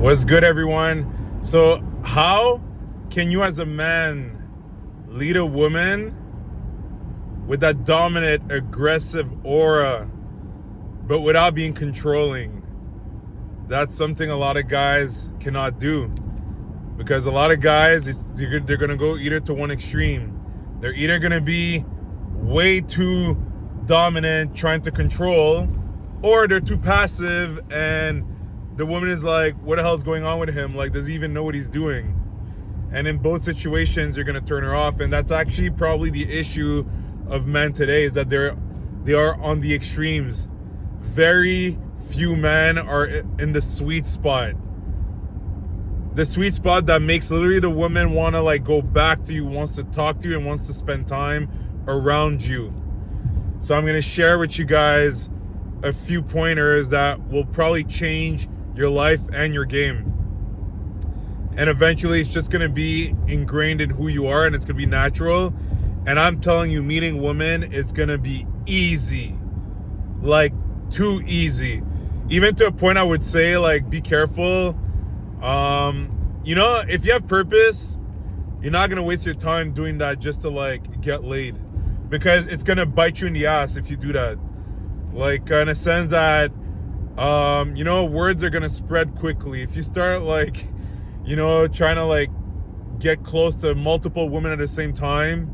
What's good, everyone? So, how can you, as a man, lead a woman with that dominant, aggressive aura, but without being controlling? That's something a lot of guys cannot do, because a lot of guys, they're going to go either to one extreme. They're either going to be way too dominant, trying to control, or they're too passive and the woman is like, what the hell is going on with him? Like, does he even know what he's doing? And in both situations, you're going to turn her off. And that's actually probably the issue of men today, is that they are on the extremes. Very few men are in the sweet spot. The sweet spot that makes literally the woman want to like go back to you, wants to talk to you, and wants to spend time around you. So I'm going to share with you guys a few pointers that will probably change your life and your game. And eventually it's just going to be ingrained in who you are, and it's going to be natural. And I'm telling you, meeting women is going to be easy. Like, too easy. Even to a point I would say, like, be careful. If you have purpose, you're not going to waste your time doing that just to, like, get laid. Because it's going to bite you in the ass if you do that. Like, in a sense that, words are going to spread quickly. If you start, like, trying to, like, get close to multiple women at the same time,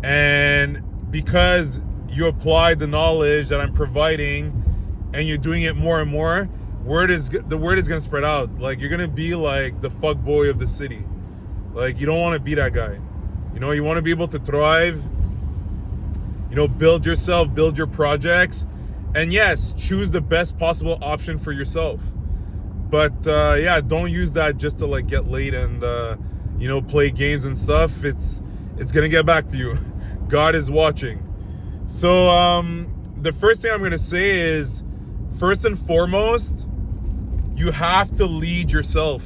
and because you apply the knowledge that I'm providing and you're doing it more and more, the word is going to spread out. Like, you're going to be like the fuck boy of the city. Like, you don't want to be that guy. You want to be able to thrive, build yourself, build your projects, and yes, choose the best possible option for yourself. But don't use that just to like get laid and play games and stuff. It's gonna get back to you. God is watching. So the first thing I'm gonna say is, first and foremost, you have to lead yourself.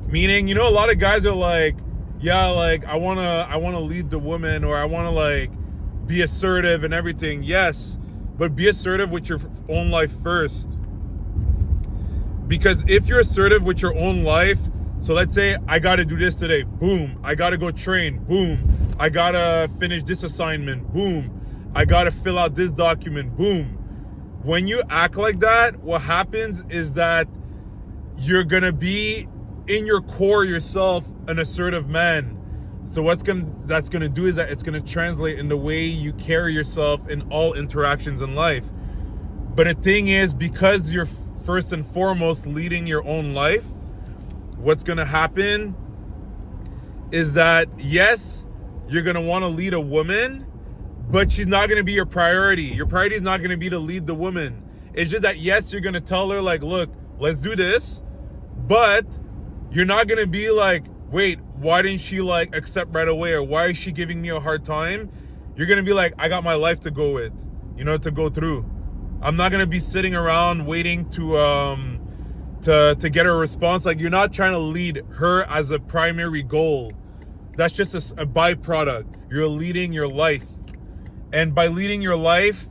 Meaning, a lot of guys are like, I wanna lead the woman, or I wanna like be assertive and everything. Yes, but be assertive with your own life first. Because if you're assertive with your own life, so let's say I got to do this today, boom. I got to go train, boom. I got to finish this assignment, boom. I got to fill out this document, boom. When you act like that, what happens is that you're going to be in your core yourself an assertive man. So that's going to do is that it's going to translate in the way you carry yourself in all interactions in life. But the thing is, because you're first and foremost leading your own life, what's going to happen is that, yes, you're going to want to lead a woman, but she's not going to be your priority. Your priority is not going to be to lead the woman. It's just that, yes, you're going to tell her, like, look, let's do this, but you're not going to be like, wait, why didn't she like accept right away, or why is she giving me a hard time? You're going to be like, I got my life to go with, to go through. I'm not going to be sitting around waiting to get a response. Like, you're not trying to lead her as a primary goal. That's just a byproduct. You're leading your life. And by leading your life,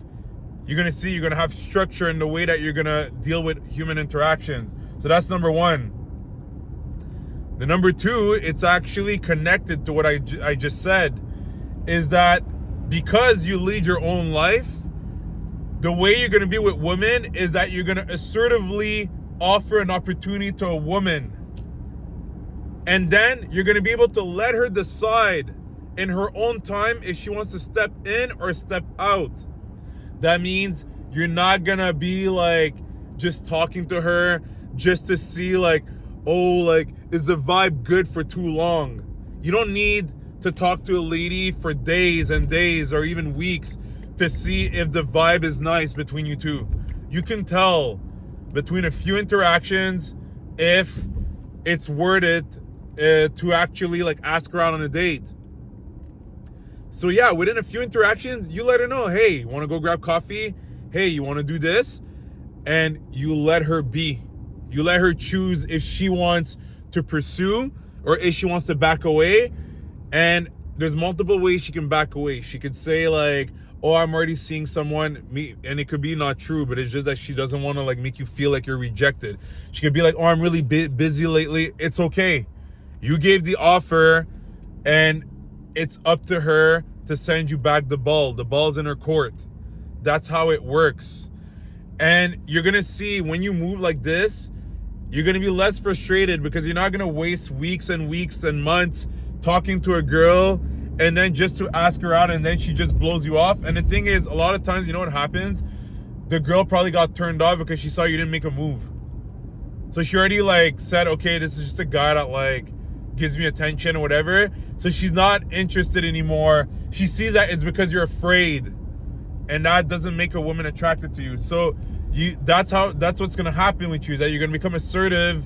you're going to have structure in the way that you're going to deal with human interactions. So that's number one. The number two, it's actually connected to what I just said, is that because you lead your own life, the way you're going to be with women is that you're going to assertively offer an opportunity to a woman. And then you're going to be able to let her decide in her own time if she wants to step in or step out. That means you're not going to be like just talking to her just to see like, oh, like, is the vibe good for too long? You don't need to talk to a lady for days and days or even weeks to see if the vibe is nice between you two. You can tell between a few interactions if it's worth it to actually like ask her out on a date. So yeah, within a few interactions, you let her know, hey, you want to go grab coffee? Hey, you want to do this? And you let her be. You let her choose if she wants to pursue or if she wants to back away. And there's multiple ways she can back away. She could say like, oh, I'm already seeing someone, and it could be not true, but it's just that she doesn't want to like make you feel like you're rejected. She could be like, oh, I'm really busy lately. It's okay. You gave the offer, and it's up to her to send you back the ball. The ball's in her court. That's how it works. And you're going to see when you move like this, you're going to be less frustrated because you're not going to waste weeks and weeks and months talking to a girl and then just to ask her out and then she just blows you off. And the thing is, a lot of times, you know what happens? The girl probably got turned off because she saw you didn't make a move. So she already like said, okay, this is just a guy that like gives me attention or whatever. So she's not interested anymore. She sees that it's because you're afraid, and that doesn't make a woman attracted to you. So that's what's gonna happen with you, that you're gonna become assertive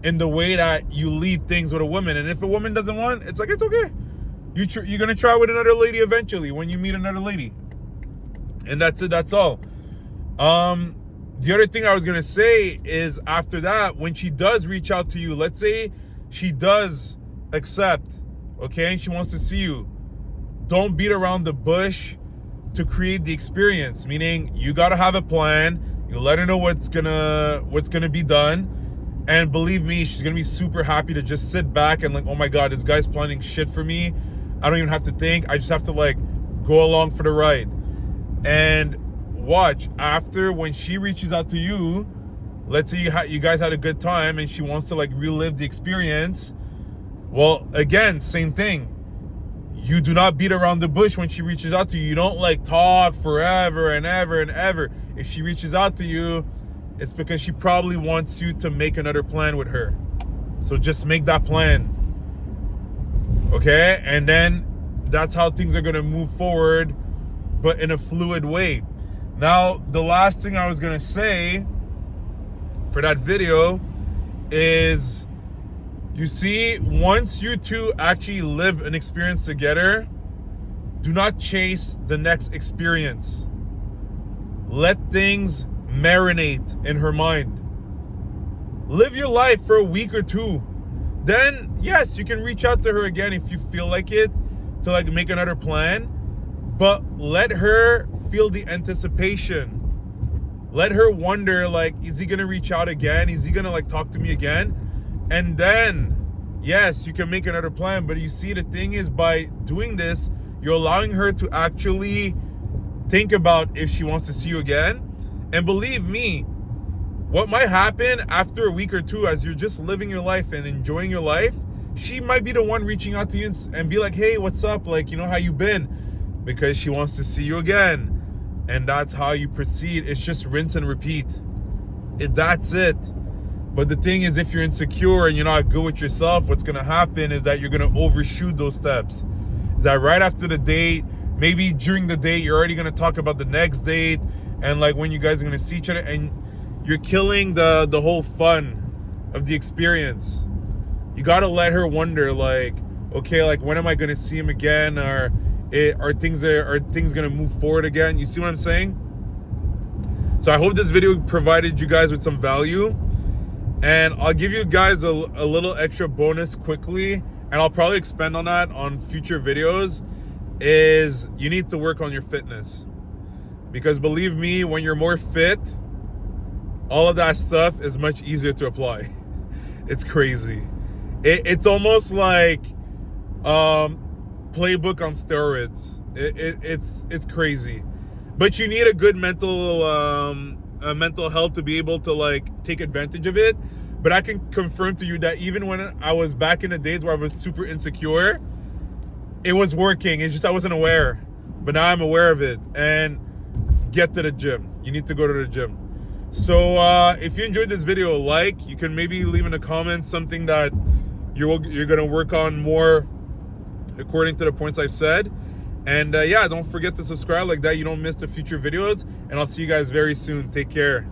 in the way that you lead things with a woman. And if a woman doesn't want, it's like, it's okay. You're gonna try with another lady eventually when you meet another lady, and that's it. That's all. The other thing I was gonna say is, after that, when she does reach out to you, let's say she does accept, okay, and she wants to see you, don't beat around the bush to create the experience. Meaning, you gotta have a plan. You let her know what's gonna be done. And believe me, she's gonna be super happy to just sit back and like, oh my God, this guy's planning shit for me. I don't even have to think. I just have to like go along for the ride. And watch, after, when she reaches out to you, let's say you guys had a good time and she wants to like relive the experience. Well, again, same thing. You do not beat around the bush when she reaches out to you. You don't like talk forever and ever and ever. If she reaches out to you, it's because she probably wants you to make another plan with her. So just make that plan. Okay? And then that's how things are going to move forward, but in a fluid way. Now, the last thing I was going to say for that video is, you see, once you two actually live an experience together, do not chase the next experience. Let things marinate in her mind. Live your life for a week or two. Then, yes, you can reach out to her again if you feel like it, to like make another plan. But let her feel the anticipation. Let her wonder, like, is he gonna reach out again? Is he gonna like talk to me again? And then, yes, you can make another plan. But you see, the thing is, by doing this, you're allowing her to actually think about if she wants to see you again. And believe me, what might happen after a week or two, as you're just living your life and enjoying your life, she might be the one reaching out to you and be like, hey, what's up? Like, you know, how you been? Because she wants to see you again. And that's how you proceed. It's just rinse and repeat. That's it. But the thing is, if you're insecure and you're not good with yourself, what's going to happen is that you're going to overshoot those steps. Is that right after the date, maybe during the date, you're already going to talk about the next date and like when you guys are going to see each other, and you're killing the whole fun of the experience. You got to let her wonder, like, okay, like, when am I going to see him again? Or are things going to move forward again? You see what I'm saying? So I hope this video provided you guys with some value. And I'll give you guys a little extra bonus quickly, and I'll probably expand on that on future videos, is you need to work on your fitness. Because believe me, when you're more fit, all of that stuff is much easier to apply. It's crazy. It's almost like playbook on steroids. It's crazy. But you need a good mental health to be able to like take advantage of it. But I can confirm to you that even when I was back in the days where I was super insecure, it was working. It's just I wasn't aware. But now I'm aware of it. And get to the gym. You need to go to the gym. So if you enjoyed this video, like, you can maybe leave in the comments something that you're gonna work on more according to the points I've said. And yeah, don't forget to subscribe, like that you don't miss the future videos. And I'll see you guys very soon. Take care.